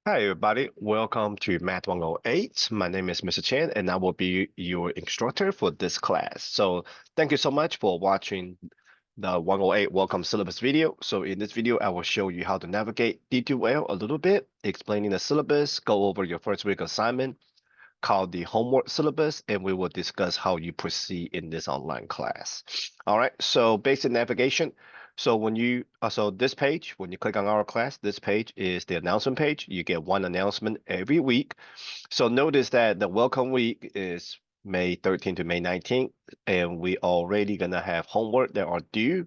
Hi, everybody. Welcome to Math 108. My name is Mr. Chen, and I will be your instructor for this class. So thank you so much for watching the 108 Welcome Syllabus video. So in this video, I will show you how to navigate D2L a little bit, explaining the syllabus, go over your first week assignment called the homework syllabus, and we will discuss how you proceed in this online class. All right, so basic navigation. So so this page, when you click on our class, this page is the announcement page. You get one announcement every week. So notice that the welcome week is May 13th to May 19th, and we already gonna have homework that are due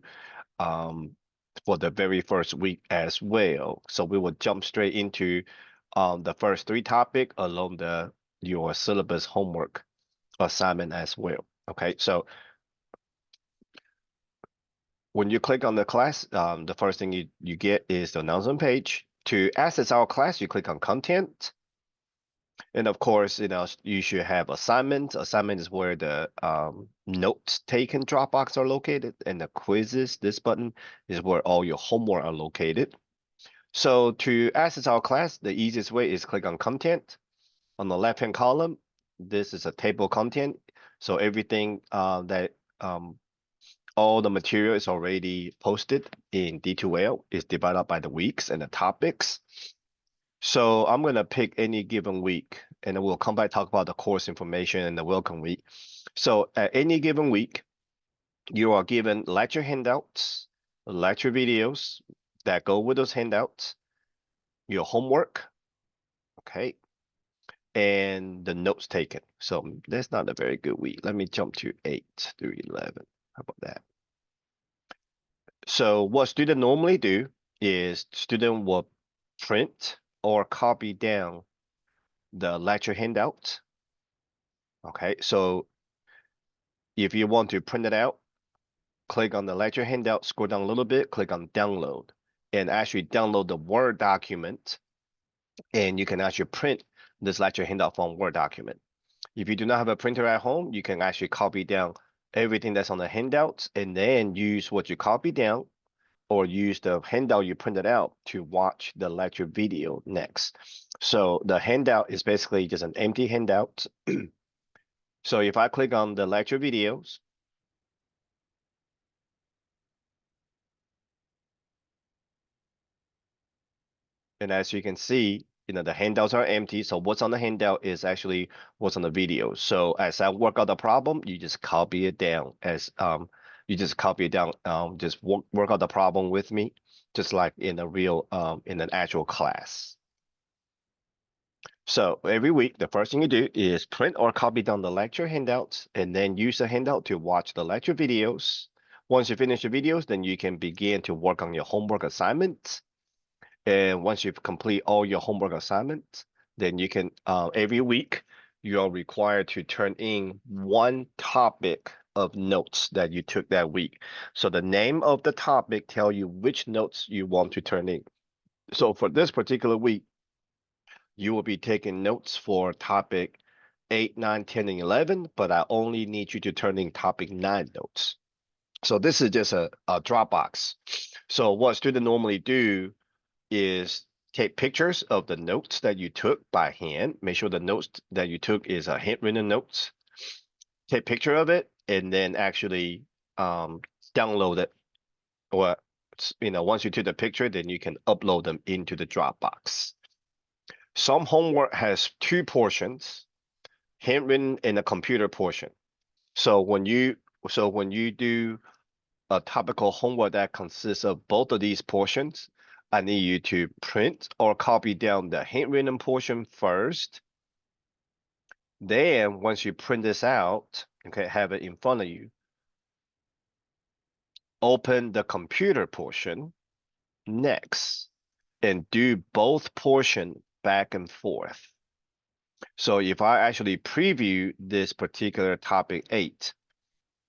for the very first week as well. So we will jump straight into the first three topic along your syllabus homework assignment as well. Okay, so when you click on the class, the first thing you get is the announcement page. To access our class, you click on content. And of course, you should have assignments. Assignment is where the notes taken Dropbox are located, and the quizzes, this button, is where all your homework are located. So to access our class, the easiest way is click on content. On the left-hand column, this is a table content. So everything that all the material is already posted in D2L is divided by the weeks and the topics. So I'm going to pick any given week, and then we'll come back talk about the course information and the welcome week. So at any given week, you are given lecture handouts, lecture videos that go with those handouts, your homework, okay, and the notes taken. So that's not a very good week. Let me jump to 8 through 11. How about that? So what student normally do is student will print or copy down the lecture handout. Okay, so if you want to print it out, click on the lecture handout, scroll down a little bit, click on download, and actually download the Word document, and you can actually print this lecture handout from Word document. If you do not have a printer at home, you can actually copy down everything that's on the handouts and then use what you copy down or use the handout you printed out to watch the lecture video next. So the handout is basically just an empty handout. So if I click on the lecture videos, and as you can see, the handouts are empty. So what's on the handout is actually what's on the video. So as I work out the problem, you just copy it down just work out the problem with me, just like in in an actual class. So every week, the first thing you do is print or copy down the lecture handouts and then use the handout to watch the lecture videos. Once you finish the videos, then you can begin to work on your homework assignments. And once you've complete all your homework assignments, then you can, every week, you are required to turn in one topic of notes that you took that week. So the name of the topic tell you which notes you want to turn in. So for this particular week, you will be taking notes for topic 8, 9, 10, and 11, but I only need you to turn in topic 9 notes. So this is just a Dropbox. So what students normally do is take pictures of the notes that you took by hand. Make sure the notes that you took is a handwritten notes. Take picture of it and then actually download it. Or once you took the picture, then you can upload them into the Dropbox. Some homework has two portions, handwritten and a computer portion. So when you do a topical homework that consists of both of these portions, I need you to print or copy down the handwritten portion first. Then once you print this out, okay, have it in front of you, open the computer portion next and do both portions back and forth. So if I actually preview this particular topic 8,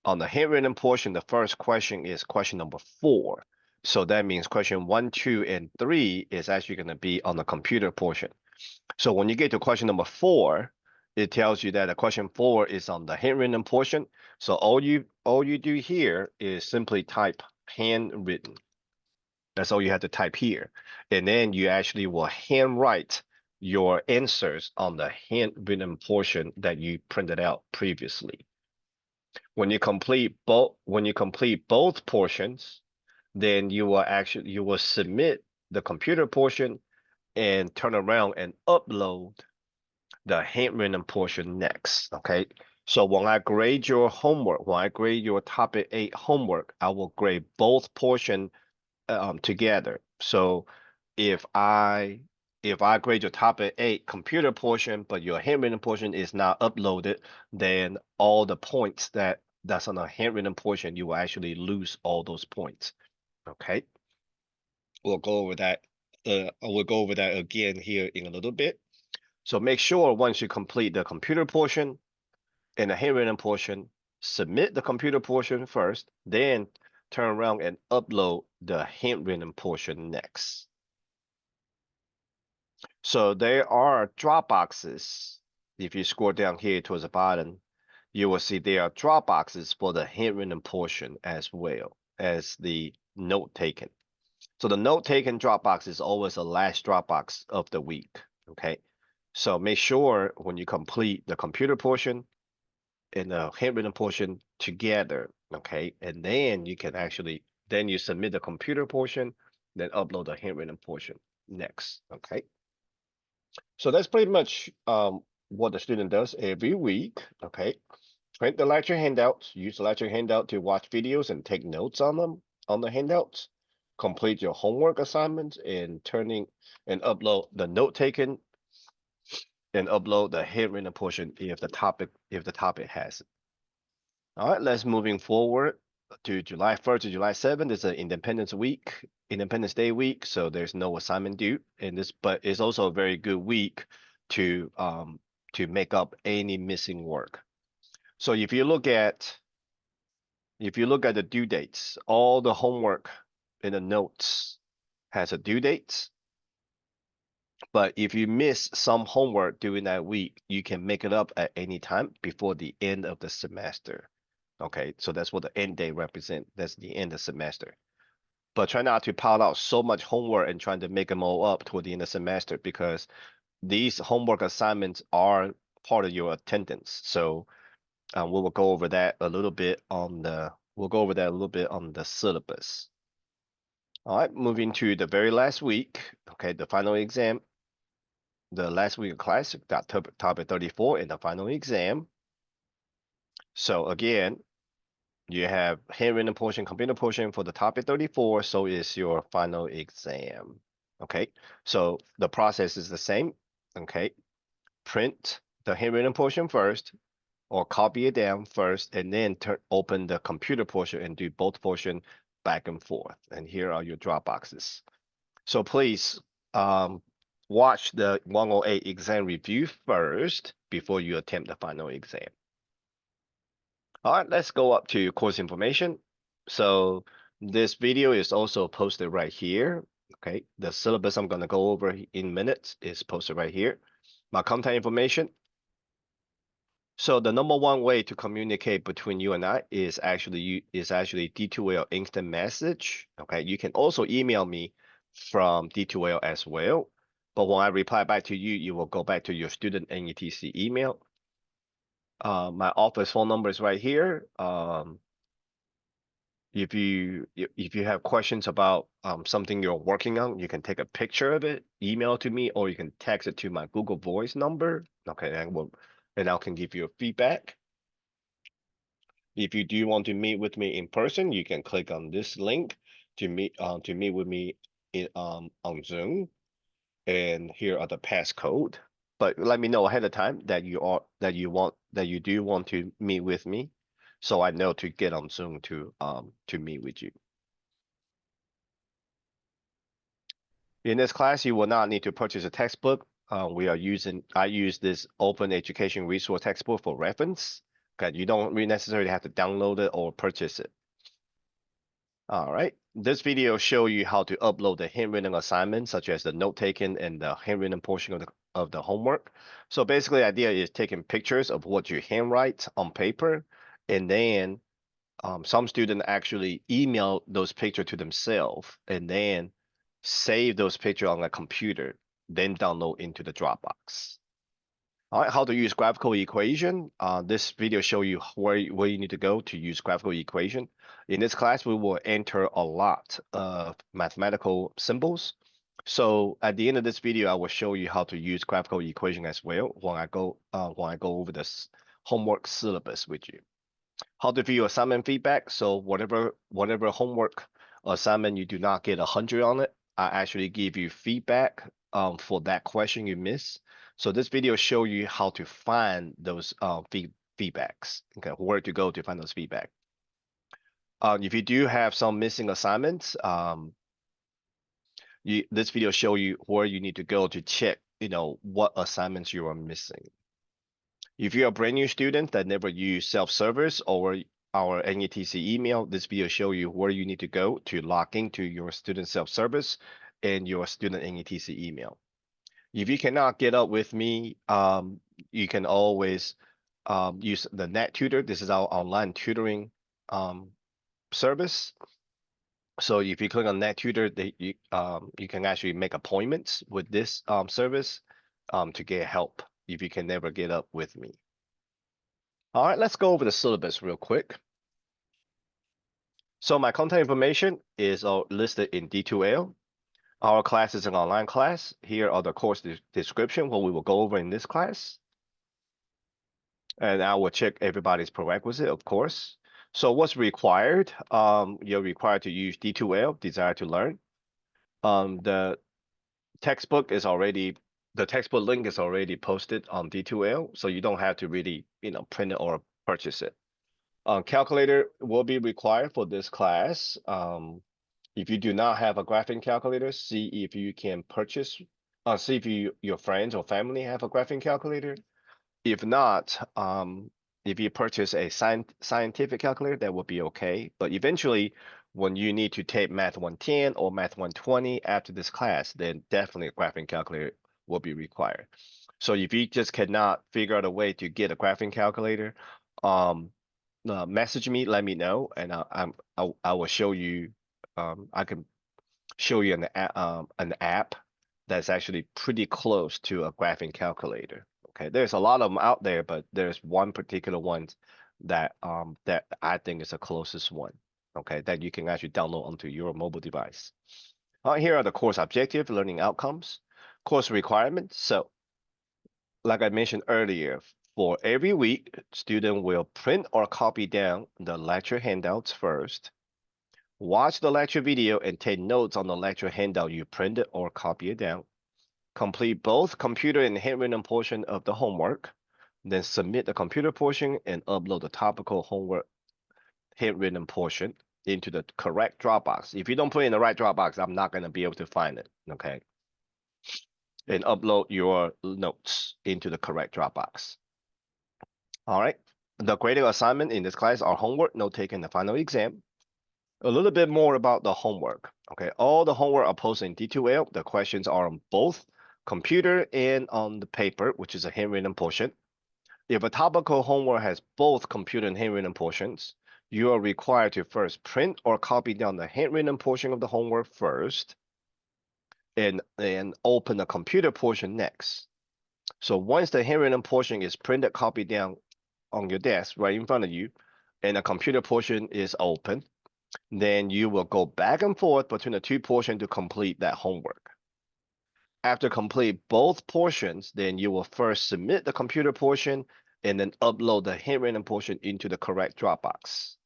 on the handwritten portion, the first question is question number 4. So that means question 1, 2, and 3 is actually going to be on the computer portion. So when you get to question number 4, it tells you that the question 4 is on the handwritten portion. So all you do here is simply type handwritten. That's all you have to type here. And then you actually will handwrite your answers on the handwritten portion that you printed out previously. When you complete both portions, then you will submit the computer portion and turn around and upload the handwritten portion next. Okay. So when I grade your homework, when I grade your topic 8 homework, I will grade both portion together. So if I grade your topic 8 computer portion, but your handwritten portion is not uploaded, then all the points that's on the handwritten portion, you will actually lose all those points. Okay. We'll go over that. We'll go over that again here in a little bit. So make sure once you complete the computer portion and the handwritten portion, submit the computer portion first, then turn around and upload the handwritten portion next. So there are drop boxes. If you scroll down here towards the bottom, you will see there are drop boxes for the handwritten portion as well as the note taken. So the note taken Dropbox is always the last Dropbox of the week. Okay. So make sure when you complete the computer portion and the handwritten portion together. Okay. And then you can then you submit the computer portion, then upload the handwritten portion next. Okay. So that's pretty much what the student does every week. Okay. Print the lecture handouts, use the lecture handout to watch videos and take notes on them, on the handouts. Complete your homework assignments and upload the note taken and upload the handwritten portion if the topic has it. All right, let's moving forward to July 1st to July 7th. It's an Independence Day week, so there's no assignment due. But it's also a very good week to make up any missing work. So if you look at the due dates, all the homework in the notes has a due date. But if you miss some homework during that week, you can make it up at any time before the end of the semester. Okay, so that's what the end date represents. That's the end of the semester. But try not to pile out so much homework and trying to make them all up toward the end of the semester, because these homework assignments are part of your attendance. So we will go over that a little bit on the syllabus. All right, moving to the very last week. Okay, the final exam. The last week of class, got topic 34 in the final exam. So again, you have handwritten portion, computer portion for the topic 34, so is your final exam. Okay, so the process is the same. Okay, print the handwritten portion first, or copy it down first, and then open the computer portion and do both portion back and forth. And here are your drop boxes. So please watch the 108 exam review first before you attempt the final exam. All right, let's go up to course information. So this video is also posted right here. Okay, the syllabus I'm going to go over in minutes is posted right here. My contact information. So the number one way to communicate between you and I is actually D2L instant message. Okay, you can also email me from D2L as well. But when I reply back to you, you will go back to your student NETC email. My office phone number is right here. If you have questions about something you're working on, you can take a picture of it, email it to me, or you can text it to my Google Voice number. Okay, and I can give you a feedback. If you do want to meet with me in person, you can click on this link to meet with me on Zoom. And here are the passcode. But let me know ahead of time that you do want to meet with me, so I know to get on Zoom to meet with you. In this class, you will not need to purchase a textbook. I use this open education resource textbook for reference. Okay, you don't really necessarily have to download it or purchase it. All right, this video show you how to upload the handwritten assignments, such as the note taken and the handwritten portion of the homework. So basically, the idea is taking pictures of what you handwrite on paper, and then some students actually email those pictures to themselves and then save those pictures on a computer. then download into the Dropbox. All right, how to use graphical equation. This video show you where you need to go to use graphical equation. In this class, we will enter a lot of mathematical symbols. So at the end of this video, I will show you how to use graphical equation as well when I go over this homework syllabus with you. How to view assignment feedback. So whatever homework assignment you do not get 100 on it, I actually give you feedback for that question you miss. So this video show you how to find those feedbacks. Okay, where to go to find those feedback. If you do have some missing assignments, this video show you where you need to go to check, what assignments you are missing. If you're a brand new student that never used self-service or our NETC email, this video show you where you need to go to log into your student self-service and your student NETC email. If you cannot get up with me, you can always use the NetTutor. This is our online tutoring service. So if you click on NetTutor, you can actually make appointments with this service to get help if you can never get up with me. All right, let's go over the syllabus real quick. So my contact information is all listed in D2L. Our class is an online class. Here are the course description, what we will go over in this class. And I will check everybody's prerequisite, of course. So what's required? You're required to use D2L, Desire to Learn. The textbook link is already posted on D2L, so you don't have to really, print it or purchase it. Calculator will be required for this class. If you do not have a graphing calculator, see if you can purchase, see if your friends or family have a graphing calculator. If not, if you purchase a scientific calculator, that would be okay. But eventually, when you need to take Math 110 or Math 120 after this class, then definitely a graphing calculator will be required. So if you just cannot figure out a way to get a graphing calculator, message me, let me know, and I will show you. I can show you an app that's actually pretty close to a graphing calculator. Okay, there's a lot of them out there, but there's one particular one that that I think is the closest one. Okay, that you can actually download onto your mobile device. Here are the course objective, learning outcomes, course requirements. So, like I mentioned earlier, for every week, student will print or copy down the lecture handouts first. Watch the lecture video and take notes on the lecture handout you printed or copy it down. Complete both computer and handwritten portion of the homework. Then submit the computer portion and upload the topical homework handwritten portion into the correct Dropbox. If you don't put in the right Dropbox, I'm not going to be able to find it, okay? And upload your notes into the correct Dropbox. All right. The graded assignment in this class are homework, note taken in the final exam. A little bit more about the homework. Okay, all the homework are posted in D2L. The questions are on both computer and on the paper, which is a handwritten portion. If a topical homework has both computer and handwritten portions, you are required to first print or copy down the handwritten portion of the homework first, and open the computer portion next. So once the handwritten portion is printed, copied down on your desk right in front of you, and the computer portion is open, then you will go back and forth between the two portions to complete that homework. After complete both portions, then you will first submit the computer portion and then upload the handwritten portion into the correct Dropbox.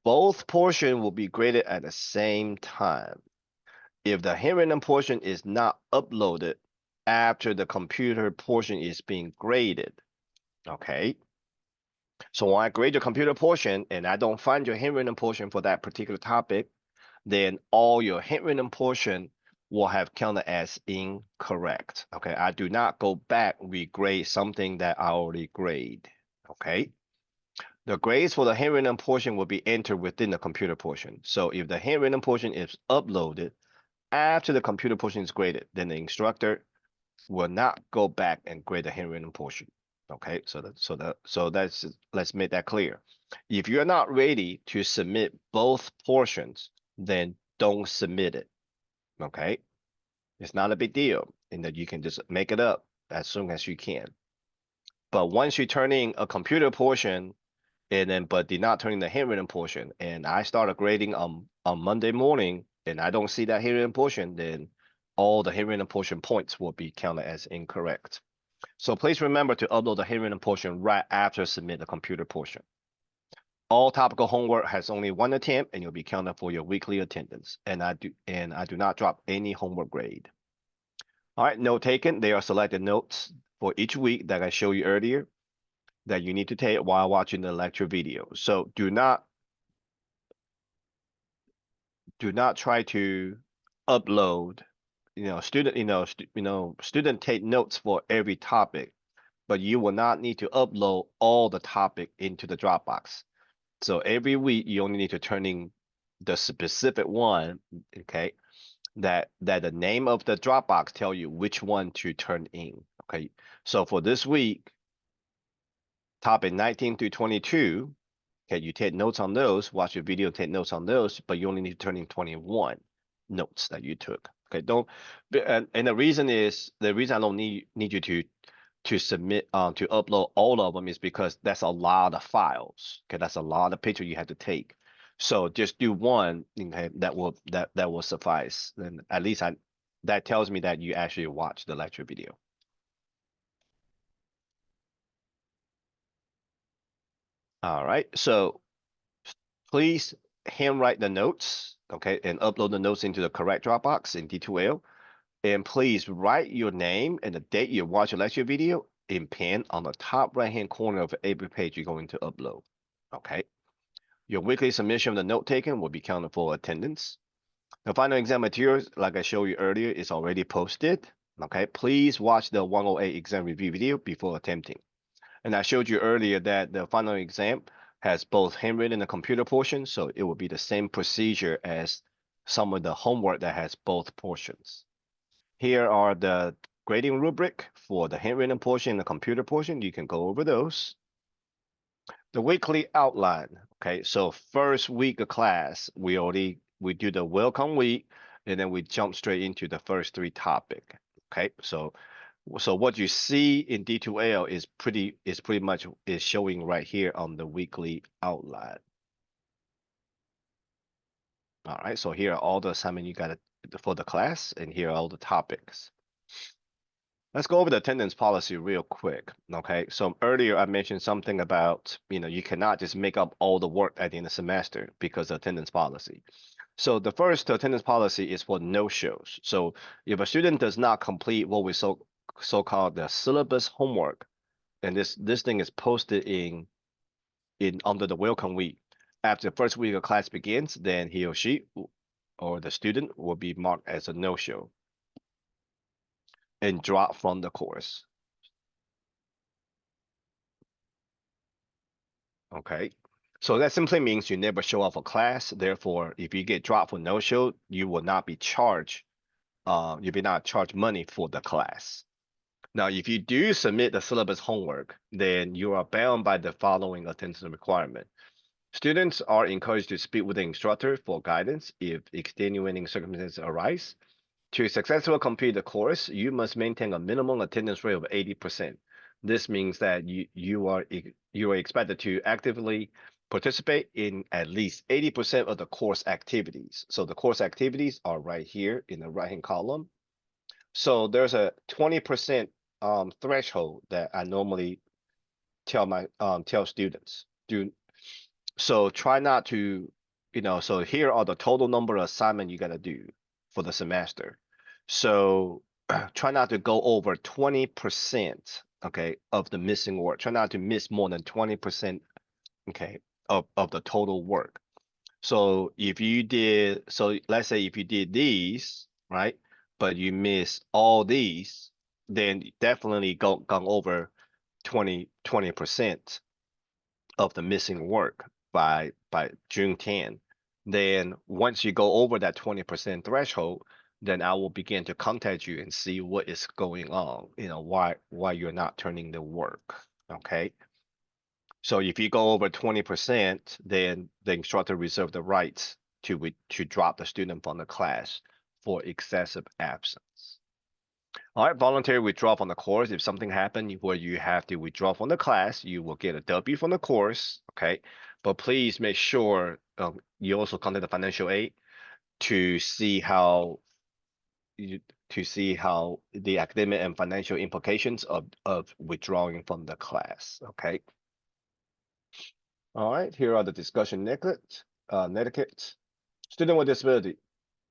Both portions will be graded at the same time. If the handwritten portion is not uploaded after the computer portion is being graded, okay? So when I grade your computer portion and I don't find your handwritten portion for that particular topic, then all your handwritten portion will have counted as incorrect. Okay, I do not go back regrade something that I already grade. Okay, the grades for the handwritten portion will be entered within the computer portion. So if the handwritten portion is uploaded after the computer portion is graded, then the instructor will not go back and grade the handwritten portion. Okay, so that's let's make that clear. If you're not ready to submit both portions, then don't submit it. Okay. It's not a big deal, and that you can just make it up as soon as you can. But once you turn in a computer portion, and then but did not turn in the handwritten portion, and I started grading on Monday morning, and I don't see that handwritten portion, then all the handwritten portion points will be counted as incorrect. So please remember to upload the handwritten portion right after submit the computer portion. All topical homework has only one attempt, and you'll be counted for your weekly attendance. And I do not drop any homework grade. All right, note taken. They are selected notes for each week that I showed you earlier that you need to take while watching the lecture video. So do not try to upload. Student take notes for every topic, but you will not need to upload all the topic into the Dropbox. So every week you only need to turn in the specific one, okay? That the name of the Dropbox tell you which one to turn in, okay? So for this week, topic 19 through 22, okay, you take notes on those, watch your video, take notes on those, but you only need to turn in 21 notes that you took. Okay, don't, and the reason I don't need you to submit to upload all of them is because that's a lot of files. Okay, that's a lot of pictures you have to take. So just do one, okay, that will suffice. Then at least that tells me that you actually watched the lecture video. All right, so please handwrite the notes, okay, and upload the notes into the correct Dropbox in D2L. And please write your name and the date you watch the lecture video in pen on the top right-hand corner of every page you're going to upload. Okay. Your weekly submission of the note taken will be counted for attendance. The final exam materials, like I showed you earlier, is already posted. Okay. Please watch the 108 exam review video before attempting. And I showed you earlier that the final exam has both handwritten and computer portion, so it will be the same procedure as some of the homework that has both portions. Here are the grading rubric for the handwritten portion and the computer portion. You can go over those. The weekly outline. Okay, so first week of class, we do the welcome week, and then we jump straight into the first three topic. Okay, so what you see in D2L is pretty much showing right here on the weekly outline. All right, so here are all the assignment you got for the class, and here are all the topics. Let's go over the attendance policy real quick. Okay, so earlier I mentioned something about, you cannot just make up all the work at the end of the semester because of attendance policy. So the first attendance policy is for no-shows. So if a student does not complete what we so-called the syllabus homework, and this thing is posted in under the welcome week, after the first week of class begins, then he or she or the student will be marked as a no-show and drop from the course. Okay. So that simply means you never show up for class. Therefore, if you get dropped for no-show, you will not be charged. You will not charge money for the class. Now, if you do submit the syllabus homework, then you are bound by the following attendance requirement. Students are encouraged to speak with the instructor for guidance if extenuating circumstances arise. To successfully complete the course, you must maintain a minimum attendance rate of 80%. This means that you are expected to actively participate in at least 80% of the course activities. So the course activities are right here in the right-hand column. So there's a 20% threshold that I normally tell students. So try not to, so here are the total number of assignments you got to do for the semester. So try not to go over 20%, okay, of the missing work. Try not to miss more than 20%, okay, of the total work. So let's say if you did these, right, but you miss all these, then definitely gone over 20% of the missing work by June 10. Then once you go over that 20% threshold, then I will begin to contact you and see what is going on, why you're not turning the work. Okay. So if you go over 20%, then the instructor reserve the rights to drop the student from the class for excessive absence. All right, voluntary withdraw from the course. If something happened where you have to withdraw from the class, you will get a W from the course, okay? But please make sure you also contact the financial aid to see how you to see how the academic and financial implications of withdrawing from the class, okay? All right, here are the discussion etiquette. Student with disability.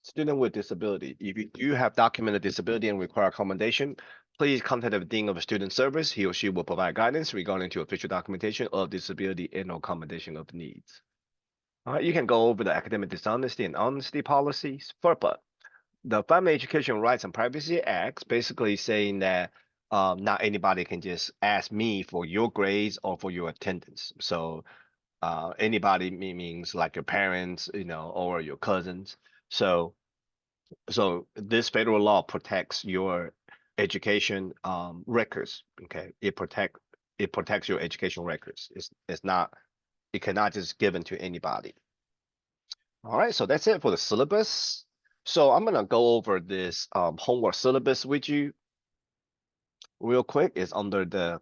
Student with disability. If you do have documented disability and require accommodation, please contact the Dean of Student Service. He or she will provide guidance regarding to official documentation of disability and accommodation of needs. All right, you can go over the academic dishonesty and honesty policies. FERPA, the Family Education Rights and Privacy Act, basically saying that not anybody can just ask me for your grades or for your attendance. So anybody means like your parents, or your cousins. So this federal law protects your education records. Okay, it protects your education records. It's not it cannot just given to anybody. All right, so that's it for the syllabus. So I'm gonna go over this homework syllabus with you real quick. It's under the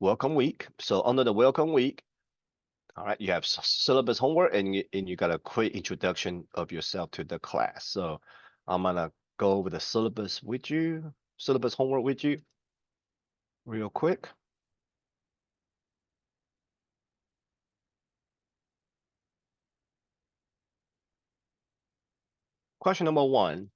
welcome week. So under the welcome week, all right, you have syllabus homework and you got a quick introduction of yourself to the class. So I'm gonna go over the syllabus homework with you real quick. Question number 1.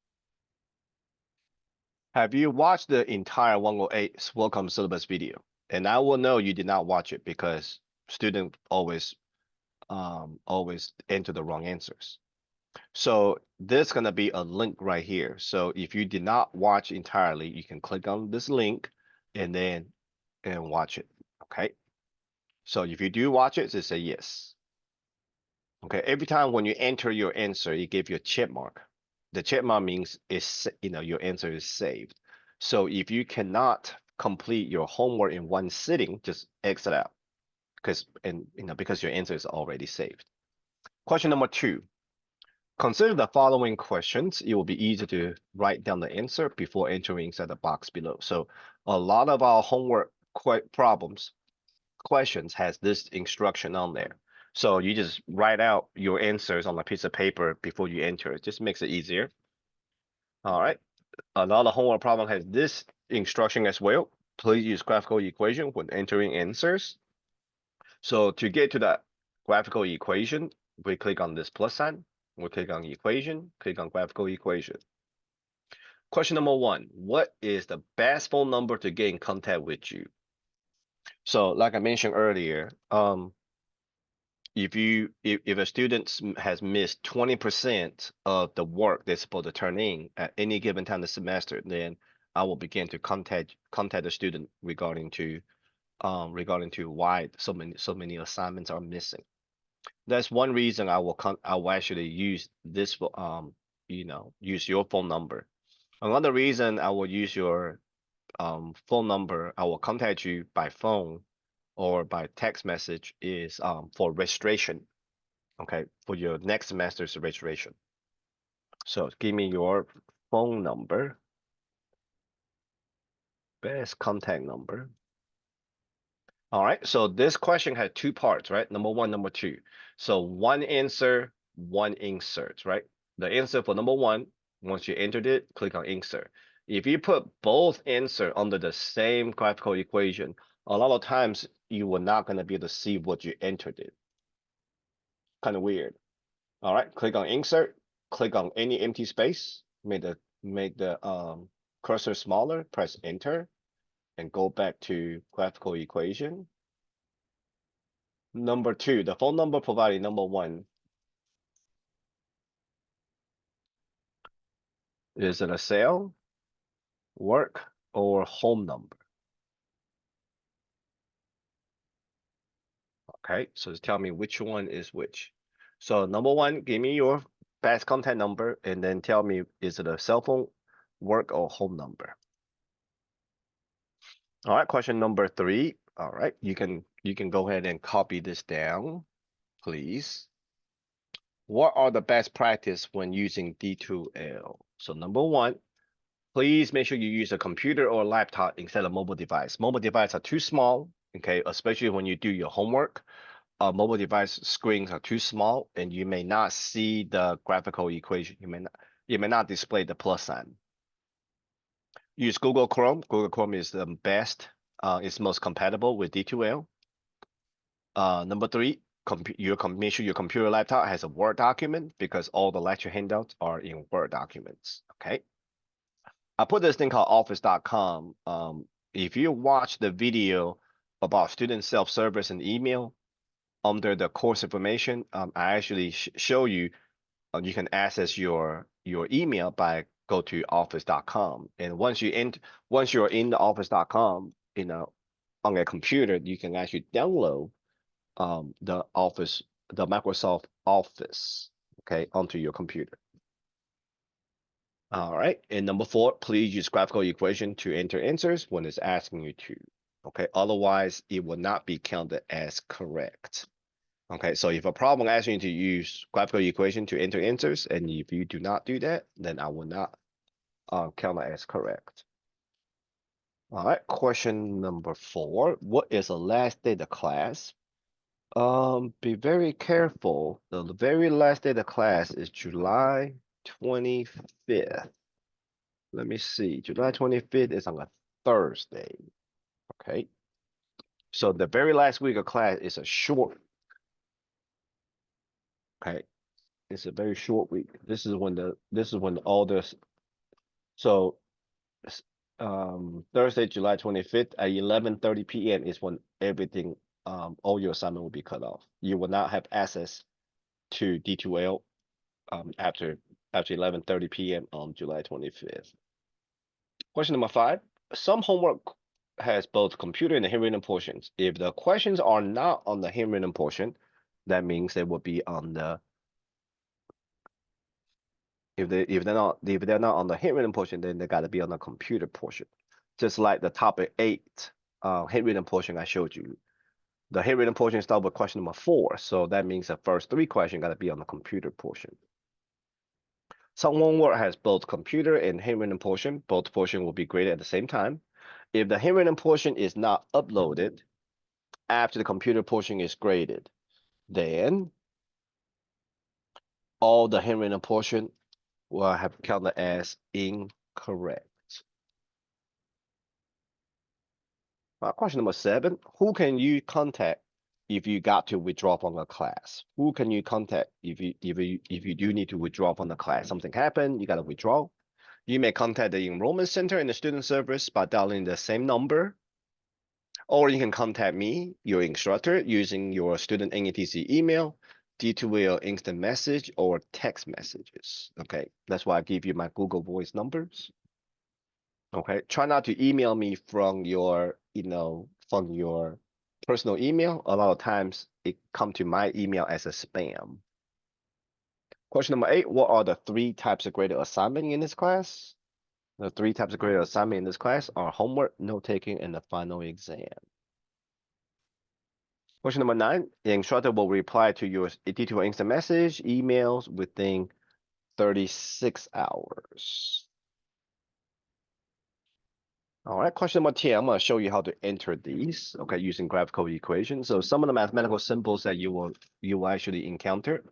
Have you watched the entire 108 welcome syllabus video? And I will know you did not watch it because students always enter the wrong answers. So there's gonna be a link right here. So if you did not watch entirely, you can click on this link and watch it. Okay. So if you do watch it, just say yes. Okay. Every time when you enter your answer, it gives you a check mark. The check mark means your answer is saved. So if you cannot complete your homework in one sitting, just exit out because your answer is already saved. Question number 2. Consider the following questions. It will be easy to write down the answer before entering inside the box below. So a lot of our homework questions has this instruction on there. So you just write out your answers on a piece of paper before you enter. It just makes it easier. All right. A lot of homework problem has this instruction as well. Please use graphical equation when entering answers. So to get to that graphical equation, we click on this plus sign. We click on equation, click on graphical equation. Question number 1, what is the best phone number to get in contact with you? So like I mentioned earlier, if a student has missed 20% of the work they're supposed to turn in at any given time this semester, then I will begin to contact the student regarding to why so many assignments are missing. That's one reason I will actually use this use your phone number. Another reason I will use your phone number, I will contact you by phone or by text message is for registration. Okay, for your next semester's registration. So give me your phone number, best contact number. All right, so this question had 2 parts, right? Number 1, number 2. So one answer, one insert, right? The answer for number 1, once you entered it, click on insert. If you put both answer under the same graphical equation, a lot of times you were not going to be able to see what you entered it. Kind of weird. All right, click on insert, click on any empty space, make the cursor smaller, press enter, and go back to graphical equation. Number 2, the phone number provided number 1. Is it a cell, work, or home number? Okay, so tell me which one is which. So number 1, give me your best contact number and then tell me, is it a cell phone, work, or home number? All right, question number 3. All right, you can go ahead and copy this down, please. What are the best practice when using D2L? So number one, please make sure you use a computer or a laptop instead of mobile device. Mobile devices are too small, okay, especially when you do your homework. Mobile device screens are too small, and you may not see the graphical equation. You may not display the plus sign. Use Google Chrome. Google Chrome is the best. It's most compatible with D2L. Number three, make sure your computer laptop has a Word document because all the lecture handouts are in Word documents. Okay. I put this thing called office.com. If you watch the video about student self-service and email under the course information, I actually show you you can access your email by go to office.com. And once you're in the office.com, on a computer, you can actually download the Microsoft Office, okay, onto your computer. All right, and number four, please use graphical equation to enter answers when it's asking you to. Okay, otherwise it will not be counted as correct. Okay, so if a problem asks you to use graphical equation to enter answers, and if you do not do that, then I will not count it as correct. All right, question number four. What is the last day of the class? Be very careful. The very last day of the class is July 25th. Let me see. July 25th is on a Thursday. Okay. So the very last week of class is a short. Okay. It's a very short week. This is when all this. So Thursday, July 25th at 11:30 p.m. is when everything all your assignment will be cut off. You will not have access to D2L after 11:30 p.m. on July 25th. Question number five. Some homework has both computer and handwritten portions. If the questions are not on the handwritten portion, that means they will be on the if they're not on the handwritten portion, then they got to be on the computer portion. Just like the topic 8 handwritten portion I showed you. The handwritten portion starts with question number 4, so that means the first 3 questions got to be on the computer portion. Some homework has both computer and handwritten portion. Both portion will be graded at the same time. If the handwritten portion is not uploaded after the computer portion is graded, then all the handwritten portion will have counted as incorrect. Question number 7, who can you contact if you got to withdraw from a class? Who can you contact if you do need to withdraw from the class? Something happened, you got to withdraw. You may contact the enrollment center and the student service by dialing the same number, or you can contact me, your instructor, using your student NETC email, D2L instant message, or text messages. Okay, that's why I give you my Google Voice numbers. Okay, try not to email me from your, from your personal email. A lot of times it come to my email as a spam. Question number 8, what are the 3 types of graded assignment in this class? The 3 types of graded assignment in this class are homework, note-taking, and the final exam. Question number 9, the instructor will reply to your D2L instant message, emails within 36 hours. All right, question number 10, I'm going to show you how to enter these, okay, using graphical equations. So some of the mathematical symbols that you will actually encounter.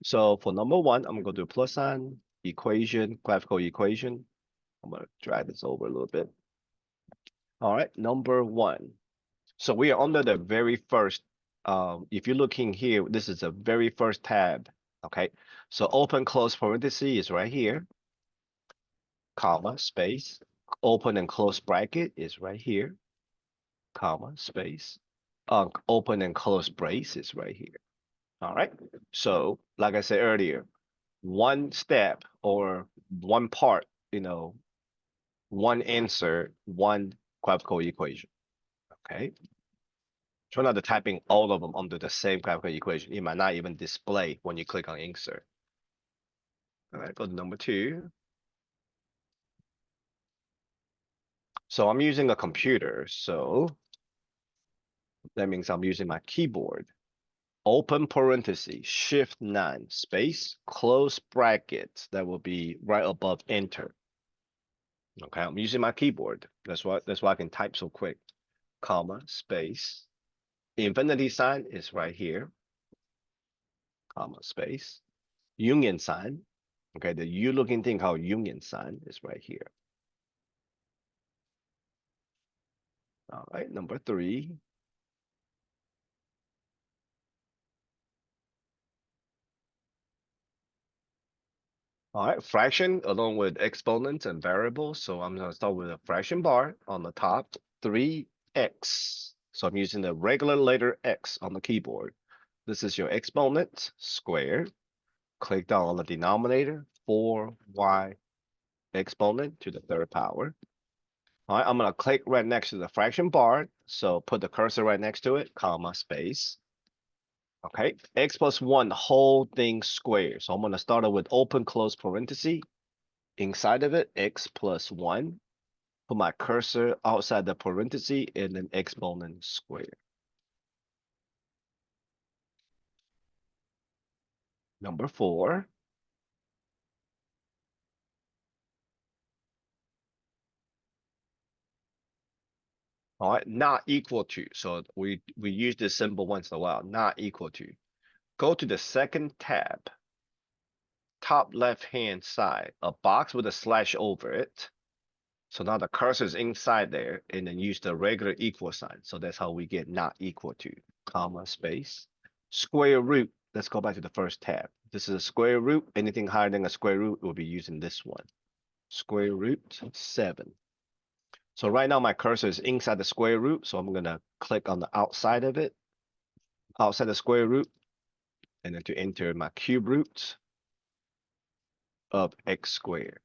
So for number 1, I'm going to go to plus sign, equation, graphical equation. I'm going to drag this over a little bit. All right, number 1. So we are under the very first, if you're looking here, this is the very first tab, okay? So open, close parenthesis is right here, comma, space. Open and close bracket is right here, comma, space. Open and close brace is right here. All right. So like I said earlier, one step or one part, one answer, one graphical equation. Okay. Try not to typing all of them under the same graphical equation. It might not even display when you click on insert. All right, go to number 2. So I'm using a computer, so that means I'm using my keyboard. open parenthesis, shift 9, space, close brackets. That will be right above enter. Okay, I'm using my keyboard. That's why I can type so quick. Comma, space. The infinity sign is right here. Comma, space. Union sign. Okay, the U looking thing called union sign is right here. All right, number 3. All right, fraction along with exponents and variables. So I'm gonna start with a fraction bar on the top, 3x. So I'm using the regular letter X on the keyboard. This is your exponent squared. Click down on the denominator, 4y exponent to the 3rd power. All right, I'm gonna click right next to the fraction bar. So put the cursor right next to it, comma, space. Okay, x plus 1 whole thing squared. So I'm gonna start it with open close parenthesis. Inside of it, x plus 1. Put my cursor outside the parenthesis and then exponent squared. Number 4. All right, not equal to. So we use this symbol once in a while, not equal to. Go to the second tab, top left hand side, a box with a slash over it. So now the cursor is inside there, and then use the regular equal sign. So that's how we get not equal to, comma, space. Square root, let's go back to the first tab. This is a square root. Anything higher than a square root, we'll be using this one. Square root 7. So right now my cursor is inside the square root, so I'm gonna click on the outside of it, outside the square root, and then to enter my cube root of x squared.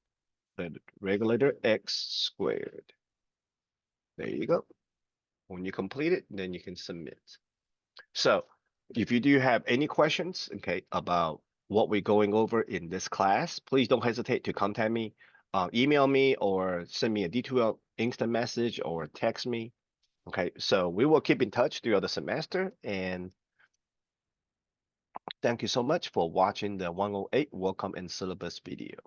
The regulator x squared. There you go. When you complete it, then you can submit. So if you do have any questions, okay, about what we're going over in this class, please don't hesitate to contact me, email me or send me a detailed instant message or text me. Okay, so we will keep in touch throughout the semester, and thank you so much for watching the 108 Welcome in Syllabus video.